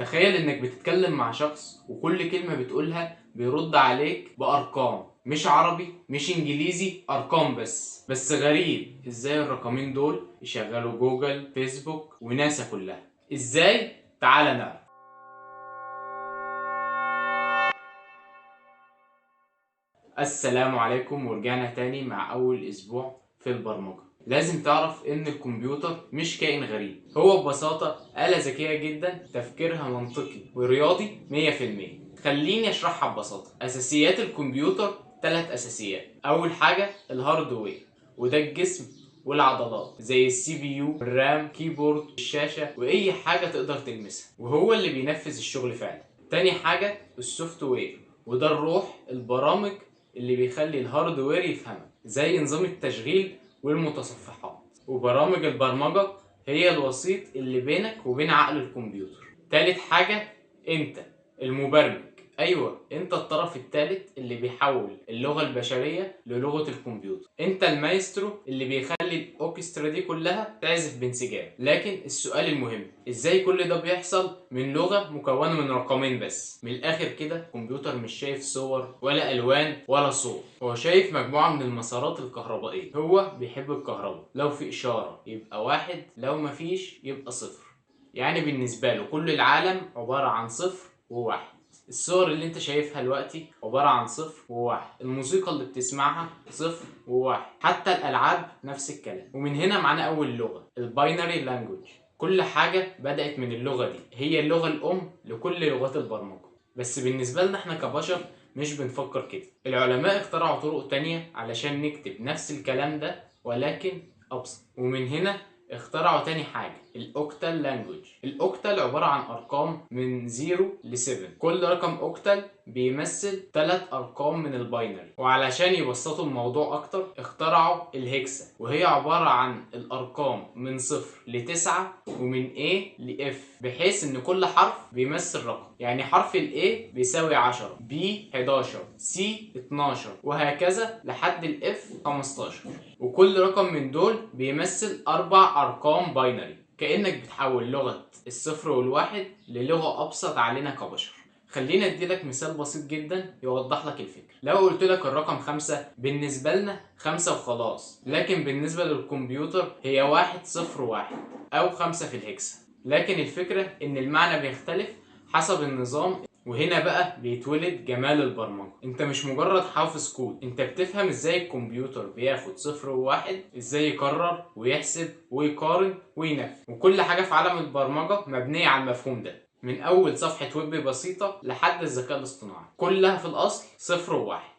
تخيل انك بتتكلم مع شخص وكل كلمة بتقولها بيرد عليك بأرقام، مش عربي مش انجليزي، ارقام بس غريب ازاي الرقمين دول يشغلوا جوجل فيسبوك وناسا كلها. ازاي؟ تعال نعرف. السلام عليكم، ورجعنا تاني مع اول اسبوع في البرمجة. لازم تعرف ان الكمبيوتر مش كائن غريب، هو ببساطة آلة ذكية جدا تفكيرها منطقي ورياضي 100%. خليني اشرحها ببساطة. اساسيات الكمبيوتر 3 اساسيات. اول حاجة الهاردوير، وده الجسم والعضلات زي السي بي يو، الرام، كيبورد، الشاشة واي حاجة تقدر تلمسها، وهو اللي بينفذ الشغل فعلا. تاني حاجة السوفت وير، وده الروح، البرامج اللي بيخلي الهاردوير يفهمك، زي نظام التشغيل والمتصفحات. وبرامج البرمجة هي الوسيط اللي بينك وبين عقل الكمبيوتر. تالت حاجة انت المبرمج، ايوه انت الطرف الثالث اللي بيحول اللغة البشرية للغة الكمبيوتر. انت المايسترو اللي بيخلي الاوركسترا دي كلها تعزف بانسجام. لكن السؤال المهم، ازاي كل ده بيحصل من لغة مكونة من رقمين بس؟ من الاخر كده الكمبيوتر مش شايف صور ولا الوان ولا صوت، هو شايف مجموعة من المسارات الكهربائية. هو بيحب الكهرباء، لو في اشارة يبقى واحد، لو مفيش يبقى صفر. يعني بالنسبة له كل العالم عبارة عن صفر وواحد. الصور اللي انت شايفها دلوقتي عبارة عن صفر وواحد، الموسيقى اللي بتسمعها صفر وواحد، حتى الألعاب نفس الكلام. ومن هنا معنا أول لغة، الباينري لانجوج. كل حاجة بدأت من اللغة دي، هي اللغة الأم لكل لغات البرمجة. بس بالنسبة لنا احنا كبشر مش بنفكر كده. العلماء اخترعوا طرق تانية علشان نكتب نفس الكلام ده ولكن أبسط. ومن هنا اخترعوا تاني حاجة، الأوكتال لانجوج. الأوكتال عبارة عن أرقام من 0 ل 7، كل رقم أوكتال بيمثل 3 أرقام من الباينري. وعلشان يبسطوا الموضوع أكتر اخترعوا الهكسا، وهي عبارة عن الأرقام من 0 ل 9 ومن A ل F، بحيث إن كل حرف بيمثل رقم. يعني حرف ال A بيساوي 10، B 11، C 12، وهكذا لحد ال F 15. وكل رقم من دول بيمثل 4 أرقام باينري، كأنك بتحول لغة الصفر والواحد للغة أبسط علينا كبشر. خلينا اديلك مثال بسيط جدا يوضح لك الفكرة. لو قلت لك الرقم 5 بالنسبة لنا 5 وخلاص، لكن بالنسبة للكمبيوتر هي 1 0 1 أو 5 في الهكسا. لكن الفكرة إن المعنى بيختلف حسب النظام. وهنا بقى بيتولد جمال البرمجة. انت مش مجرد حافظ كود، انت بتفهم ازاي الكمبيوتر بياخد صفر وواحد، ازاي يكرر ويحسب ويقارن وينفذ. وكل حاجة في عالم البرمجة مبنية على المفهوم ده، من اول صفحة ويب بسيطة لحد الذكاء الاصطناعي، كلها في الاصل صفر وواحد.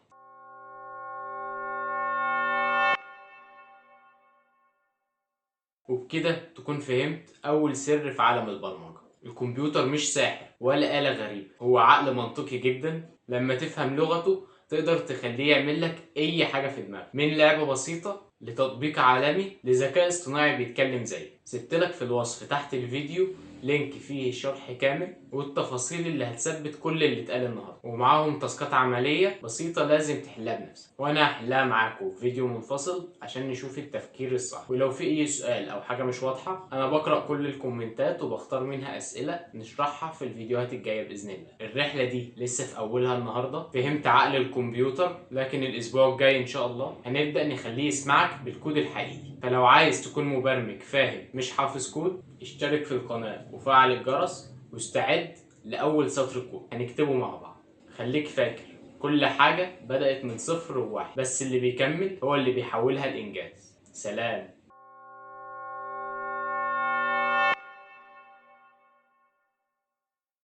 وبكده تكون فهمت أول سر في عالم البرمجة. الكمبيوتر مش ساحر ولا آلة غريبة، هو عقل منطقي جدا. لما تفهم لغته تقدر تخليه يعمل لك أي حاجة في دماغك، من لعبة بسيطة لتطبيق عالمي لذكاء اصطناعي بيتكلم زيك. سبتلك في الوصف تحت الفيديو لينك فيه شرح كامل والتفاصيل اللي هتثبت كل اللي اتقال النهارده، ومعاهم تاسكات عمليه بسيطه لازم تحلها بنفسك، وانا هحلها معاكم في فيديو منفصل عشان نشوف التفكير الصح. ولو في اي سؤال او حاجه مش واضحه انا بقرا كل الكومنتات وبختار منها اسئله نشرحها في الفيديوهات الجايه باذن الله. الرحله دي لسه في اولها النهارده، فهمت عقل الكمبيوتر، لكن الاسبوع الجاي ان شاء الله هنبدا نخليه يسمعك بالكود الحقيقي. فلو عايز تكون مبرمج فاهم مش حافظ كود، اشترك في القناة وفعل الجرس واستعد لأول سطر كود هنكتبه مع بعض. خليك فاكر كل حاجة بدأت من صفر وواحد، بس اللي بيكمل هو اللي بيحولها لإنجاز. سلام.